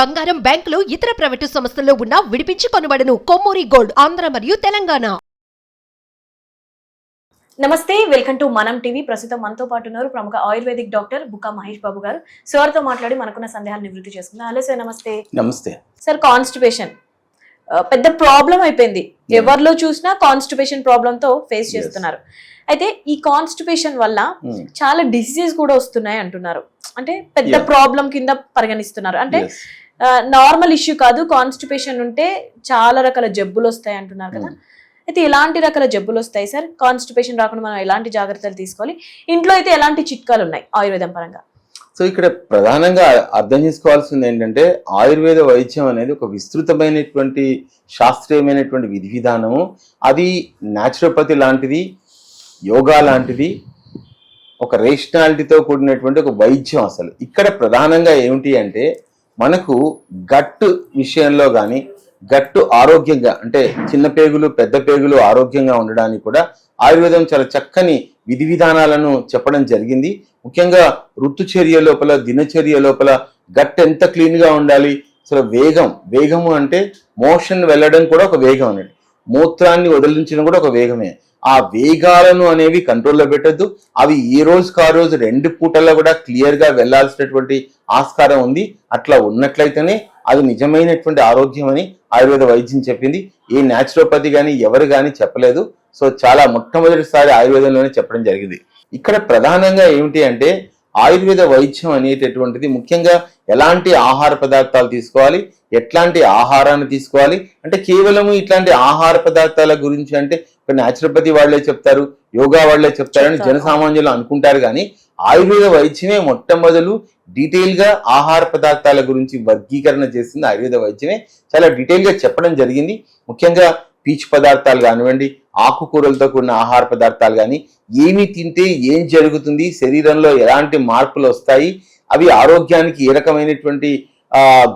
బంగారం, బ్యాంకులు, ఇతర ప్రైవేటు సంస్థల్లో ఉన్న విడిపించి కొనబడును. కొమ్మూరి గోల్డ్, ఆంధ్ర మరియు తెలంగాణ. నమస్తే, వెల్కమ్ టు మనం టీవీ. ప్రస్తుతం మనతో పాటు ఉన్నారు ప్రముఖ ఆయుర్వేదిక్ డాక్టర్ బుక్కా మహేష్ బాబు గారు. సార్తో మాట్లాడి మనకున్న సందేహాలు నివృత్తి చేసుకుందాం. హలో సార్, నమస్తే. నమస్తే సార్, కాన్స్టిపేషన్ పెద్ద ప్రాబ్లం అయిపోయింది. ఎవరిలో చూసినా కాన్స్టిపేషన్ ప్రాబ్లమ్ తో ఫేస్ చేస్తున్నారు. అయితే ఈ కాన్స్టిపేషన్ వల్ల చాలా డిసీజెస్ కూడా వస్తున్నాయి అంటున్నారు. అంటే పెద్ద ప్రాబ్లం కింద పరిగణిస్తున్నారు. అంటే నార్మల్ ఇష్యూ కాదు, కాన్స్టిపేషన్ ఉంటే చాలా రకాల జబ్బులు వస్తాయి అంటున్నారు కదా. అయితే ఎలాంటి రకాల జబ్బులు వస్తాయి సార్? కాన్స్టిపేషన్ రాకుండా మనం ఎలాంటి జాగ్రత్తలు తీసుకోవాలి? ఇంట్లో అయితే ఎలాంటి చిట్కాలు ఉన్నాయి ఆయుర్వేదం పరంగా? సో ఇక్కడ ప్రధానంగా అర్థం చేసుకోవాల్సింది ఏంటంటే, ఆయుర్వేద వైద్యం అనేది ఒక విస్తృతమైనటువంటి శాస్త్రీయమైనటువంటి విధి విధానము. అది న్యాచురోపతి లాంటిది, యోగా లాంటిది, ఒక రేషనాలిటీతో కూడినటువంటి ఒక వైద్యం. అసలు ఇక్కడ ప్రధానంగా ఏమిటి అంటే, మనకు గట్టు విషయంలో కానీ, గట్టు ఆరోగ్యంగా అంటే చిన్న పేగులు పెద్ద పేగులు ఆరోగ్యంగా ఉండడానికి కూడా ఆయుర్వేదం చాలా చక్కని విధి విధానాలను చెప్పడం జరిగింది. ముఖ్యంగా ఋతుచర్య లోపల, దినచర్య లోపల గట్ ఎంత క్లీన్ గా ఉండాలి. అసలు వేగము అంటే మోషన్ వెళ్ళడం కూడా ఒక వేగం అనేది, మూత్రాన్ని వదిలించడం కూడా ఒక వేగమే. ఆ వేగాలను అనేవి కంట్రోల్లో పెట్టద్దు. అవి ఈ రోజుకు ఆ రోజు 2 పూటల్లో కూడా క్లియర్ గా వెళ్లాల్సినటువంటి ఆస్కారం ఉంది. అట్లా ఉన్నట్లయితేనే అది నిజమైనటువంటి ఆరోగ్యం అని ఆయుర్వేద వైద్యం చెప్పింది. ఏ న్యాచురోపతి కానీ ఎవరు కానీ చెప్పలేదు. సో చాలా మొట్టమొదటిసారి ఆయుర్వేదంలోనే చెప్పడం జరిగింది. ఇక్కడ ప్రధానంగా ఏమిటి అంటే, ఆయుర్వేద వైద్యం అనేటటువంటిది ముఖ్యంగా ఎలాంటి ఆహార పదార్థాలు తీసుకోవాలి, ఎట్లాంటి ఆహారాన్ని తీసుకోవాలి అంటే, కేవలము ఇట్లాంటి ఆహార పదార్థాల గురించి అంటే ఒక న్యాచురోపతి వాళ్లే చెప్తారు, యోగా వాళ్లే చెప్తారని జనసామాన్యులు అనుకుంటారు. కానీ ఆయుర్వేద వైద్యమే మొట్టమొదలు డీటెయిల్ గా ఆహార పదార్థాల గురించి వర్గీకరణ చేసింది ఆయుర్వేద వైద్యమే. చాలా డీటెయిల్ గా చెప్పడం జరిగింది. ముఖ్యంగా పీచు పదార్థాలు కానివ్వండి, ఆకుకూరలతో కూడిన ఆహార పదార్థాలు కానీ, ఏమి తింటే ఏం జరుగుతుంది, శరీరంలో ఎలాంటి మార్పులు వస్తాయి, అవి ఆరోగ్యానికి ఏ రకమైనటువంటి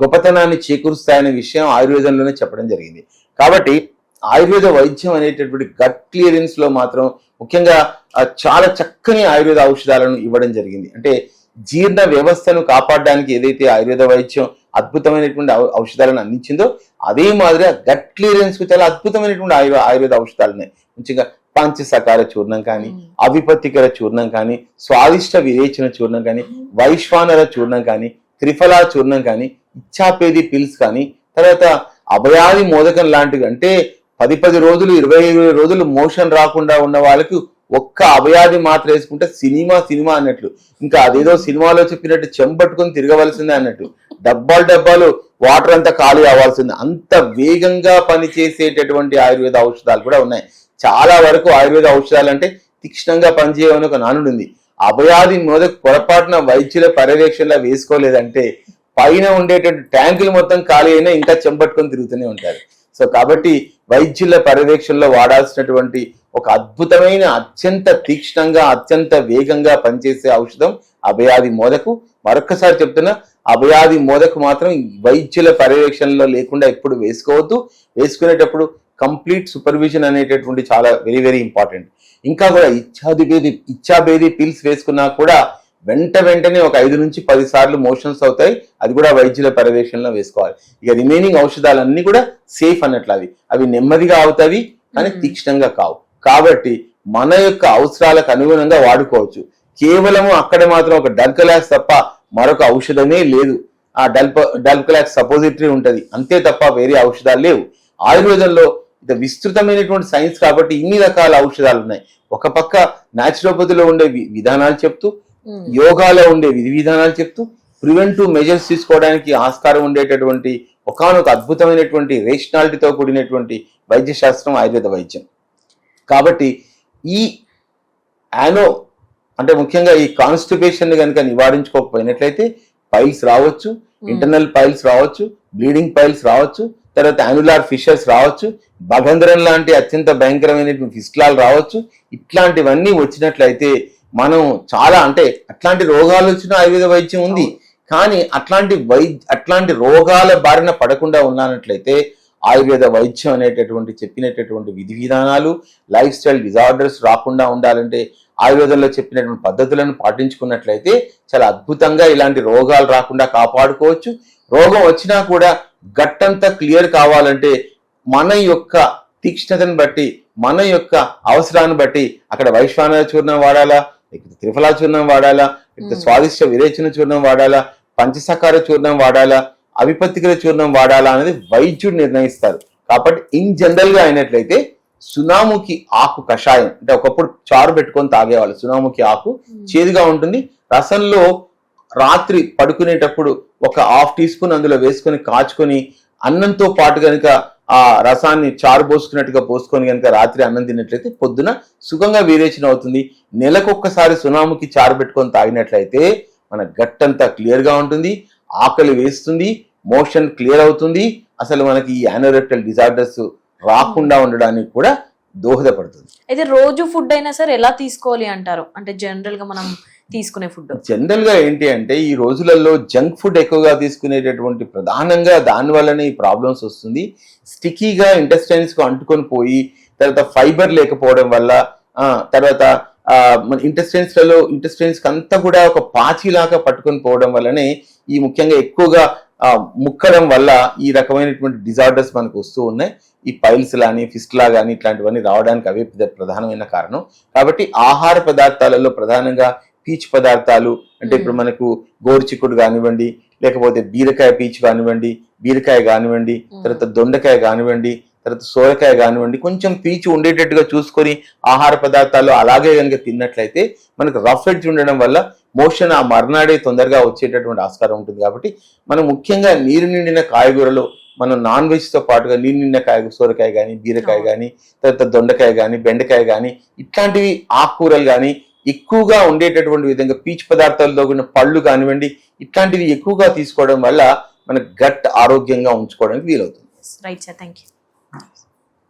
గొప్పతనాన్ని చేకూరుస్తాయనే విషయం ఆయుర్వేదంలోనే చెప్పడం జరిగింది. కాబట్టి ఆయుర్వేద వైద్యం అనేటటువంటి గట్ క్లియరెన్స్ లో మాత్రం ముఖ్యంగా చాలా చక్కని ఆయుర్వేద ఔషధాలను ఇవ్వడం జరిగింది. అంటే జీర్ణ వ్యవస్థను కాపాడడానికి ఏదైతే ఆయుర్వేద వైద్యం అద్భుతమైనటువంటి ఔషధాలను అందించిందో, అదే మాదిరిగా గట్ క్లియరెన్స్ కు చాలా అద్భుతమైనటువంటి ఆయుర్వేద ఔషధాలు ఉన్నాయి. ముఖ్యంగా పంచసకార చూర్ణం కానీ, అవిపత్తికర చూర్ణం కానీ, స్వాదిష్ట విరేచన చూర్ణం కానీ, వైశ్వానర చూర్ణం కానీ, త్రిఫలా చూర్ణం కానీ, ఇచ్చాపేది పిల్స్ కానీ, తర్వాత అభయాది మోదకం లాంటివి. అంటే 10 రోజులు 20 రోజులు మోషన్ రాకుండా ఉన్న వాళ్ళకి ఒక్క అభయాది మాత్రం వేసుకుంటే సినిమా అన్నట్లు, ఇంకా అదేదో సినిమాలో చెప్పినట్టు చెంపట్టుకుని తిరగవలసిందే అన్నట్టు, డబ్బాలు వాటర్ అంతా ఖాళీ అవ్వాల్సిందే, అంత వేగంగా పనిచేసేటటువంటి ఆయుర్వేద ఔషధాలు కూడా ఉన్నాయి. చాలా వరకు ఆయుర్వేద ఔషధాలు అంటే తీక్షణంగా పనిచేయమని ఒక నానుడు ఉంది. అభయాది మొదటి పొరపాటున వైద్యుల పర్యవేక్షణలో వేసుకోలేదంటే పైన ఉండేటువంటి ట్యాంకులు మొత్తం ఖాళీ అయినా ఇంకా చెంపట్టుకొని తిరుగుతూనే ఉంటారు. సో కాబట్టి వైద్యుల పర్యవేక్షణలో వాడాల్సినటువంటి ఒక అద్భుతమైన, అత్యంత తీక్షణంగా, అత్యంత వేగంగా పనిచేసే ఔషధం అభయాది మోదకు. మరొక్కసారి చెప్తున్నా, అభయాది మోదకు మాత్రం వైద్యుల పర్యవేక్షణలో లేకుండా ఎప్పుడు వేసుకోవద్దు. వేసుకునేటప్పుడు కంప్లీట్ సూపర్విజన్ అనేటటువంటి చాలా వెరీ వెరీ ఇంపార్టెంట్. ఇంకా కూడా ఇచ్చాబేది పిల్స్ వేసుకున్నా కూడా వెంటనే ఒక 5 నుంచి 10 సార్లు మోషన్స్ అవుతాయి. అది కూడా వైద్యుల పర్యవేక్షణలో వేసుకోవాలి. ఇక రిమైనింగ్ ఔషధాలన్నీ కూడా సేఫ్ అన్నట్లు, అవి నెమ్మదిగా అవుతాయి కానీ తీక్షణంగా కావు. కాబట్టి మన యొక్క అవసరాలకు అనుగుణంగా వాడుకోవచ్చు. కేవలము అక్కడ మాత్రం ఒక డల్కలాక్స్ తప్ప మరొక ఔషధమే లేదు. ఆ డల్కలాక్స్ సపోజిటరీ ఉంటది, అంతే తప్ప వేరే ఔషధాలు లేవు. ఆయుర్వేదంలో ఇది విస్తృతమైనటువంటి సైన్స్ కాబట్టి ఇన్ని రకాల ఔషధాలు ఉన్నాయి. ఒక పక్క న్యాచురోపతిలో ఉండే విధానాలు చెప్తూ, యోగాలో ఉండే విధి విధానాలు చెప్తూ, ప్రివెంటివ్ మెజర్స్ తీసుకోవడానికి ఆస్కారం ఉండేటటువంటి ఒకానొక అద్భుతమైనటువంటి రేషనాలిటీతో కూడినటువంటి వైద్య శాస్త్రం ఆయుర్వేద వైద్యం. కాబట్టి ఈ అంటే ముఖ్యంగా ఈ కాన్స్టిపేషన్ కనుక నివారించుకోకపోయినట్లయితే పైల్స్ రావచ్చు, ఇంటర్నల్ పైల్స్ రావచ్చు, బ్లీడింగ్ పైల్స్ రావచ్చు, తర్వాత యాన్యులార్ ఫిషర్స్ రావచ్చు, భగంధ్రం లాంటి అత్యంత భయంకరమైనటువంటి ఫిస్టులాలు రావచ్చు. ఇట్లాంటివన్నీ వచ్చినట్లయితే మనం చాలా అంటే అట్లాంటి రోగాలు వచ్చిన ఆయుర్వేద వైద్యం ఉంది. కానీ అట్లాంటి రోగాల బారిన పడకుండా ఉన్నట్లయితే ఆయుర్వేద వైద్యం అనేటటువంటి చెప్పినటువంటి విధి విధానాలు, లైఫ్ స్టైల్ డిజార్డర్స్ రాకుండా ఉండాలంటే ఆయుర్వేదంలో చెప్పినటువంటి పద్ధతులను పాటించుకున్నట్లయితే చాలా అద్భుతంగా ఇలాంటి రోగాలు రాకుండా కాపాడుకోవచ్చు. రోగం వచ్చినా కూడా గట్టంతా క్లియర్ కావాలంటే మన యొక్క తీక్ష్ణతను బట్టి, మన యొక్క అవసరాన్ని బట్టి అక్కడ వైశ్వానర చూర్ణం వాడాలా, లేకపోతే త్రిఫలా చూర్ణం వాడాలా, లేకపోతే స్వాదిష్ట విరేచన చూర్ణం వాడాలా, పంచసకార చూర్ణం వాడాలా, అవిపత్తికర చూర్ణం వాడాలా అనేది వైద్యుడు నిర్ణయిస్తారు. కాబట్టి ఇన్ జనరల్ గా అయినట్లయితే సునాముఖి ఆకు కషాయం అంటే ఒకప్పుడు చారు పెట్టుకొని తాగేవాళ్ళు. సునాముఖి ఆకు చేదుగా ఉంటుంది. రసంలో రాత్రి పడుకునేటప్పుడు ఒక 1/2 టీ స్పూన్ అందులో వేసుకొని కాచుకొని అన్నంతో పాటు కనుక ఆ రసాన్ని చారు పోసుకున్నట్టుగా పోసుకొని కనుక రాత్రి అన్నం తిన్నట్లయితే పొద్దున సుఖంగా విరేచన అవుతుంది. నెలకొక్కసారి సునాముఖి చారు పెట్టుకొని తాగినట్లయితే మన గట్టంతా క్లియర్ గా ఉంటుంది, ఆకలి వేస్తుంది, మోషన్ క్లియర్ అవుతుంది. అసలు మనకి ఈ యానోరెక్టల్ డిజార్డర్స్ రాకుండా ఉండడానికి కూడా దోహదపడుతుంది. అయితే రోజు ఫుడ్ అయినా సరే ఎలా తీసుకోవాలి అంటారు? అంటే జనరల్ గా మనం తీసుకునే ఫుడ్ జనరల్ గా ఏంటి అంటే ఈ రోజులలో జంక్ ఫుడ్ ఎక్కువగా తీసుకునేటటువంటి ప్రధానంగా దాని వల్లనే ఈ ప్రాబ్లమ్స్ వస్తుంది. స్టికీగా ఇంటెస్టైన్స్ కు అంటుకొని పోయి తర్వాత ఫైబర్ లేకపోవడం వల్ల తర్వాత మన ఇంటెస్టైన్స్ అంతా కూడా ఒక పాచిలాగా పట్టుకొని పోవడం వల్లనే ఈ ముఖ్యంగా ఎక్కువగా ముక్కడం వల్ల ఈ రకమైనటువంటి డిజార్డర్స్ మనకు వస్తూ ఉన్నాయి. ఈ పైల్స్ లాని ఫిస్ట్లా కానీ ఇట్లాంటివన్నీ రావడానికి అవే ప్రధానమైన కారణం. కాబట్టి ఆహార పదార్థాలలో ప్రధానంగా పీచు పదార్థాలు అంటే ఇప్పుడు మనకు గోరుచిక్కుడు కానివ్వండి, లేకపోతే బీరకాయ పీచు కానివ్వండి, బీరకాయ కానివ్వండి, తర్వాత దొండకాయ కానివ్వండి, తర్వాత సోరకాయ కానివ్వండి, కొంచెం పీచు ఉండేటట్టుగా చూసుకొని ఆహార పదార్థాలు అలాగే కనుక తిన్నట్లయితే మనకు రఫ్ ఎడ్జ్ ఉండడం వల్ల మోషన్ ఆ మర్నాడే తొందరగా వచ్చేటటువంటి ఆస్కారం ఉంటుంది. కాబట్టి మనం ముఖ్యంగా నీరు నిండిన కాయగూరలో మనం నాన్ వెజ్ తో పాటుగా నీరు నిండిన సోరకాయ కానీ, బీరకాయ కానీ, తర్వాత దొండకాయ కానీ, బెండకాయ కానీ ఇట్లాంటివి ఆకుకూరలు కానీ ఎక్కువగా ఉండేటటువంటి విధంగా పీచు పదార్థాలతో కూడిన పళ్ళు కానివ్వండి ఇట్లాంటివి ఎక్కువగా తీసుకోవడం వల్ల మన గట్ ఆరోగ్యంగా ఉంచుకోవడానికి వీలవుతుంది. Right sir, thank you.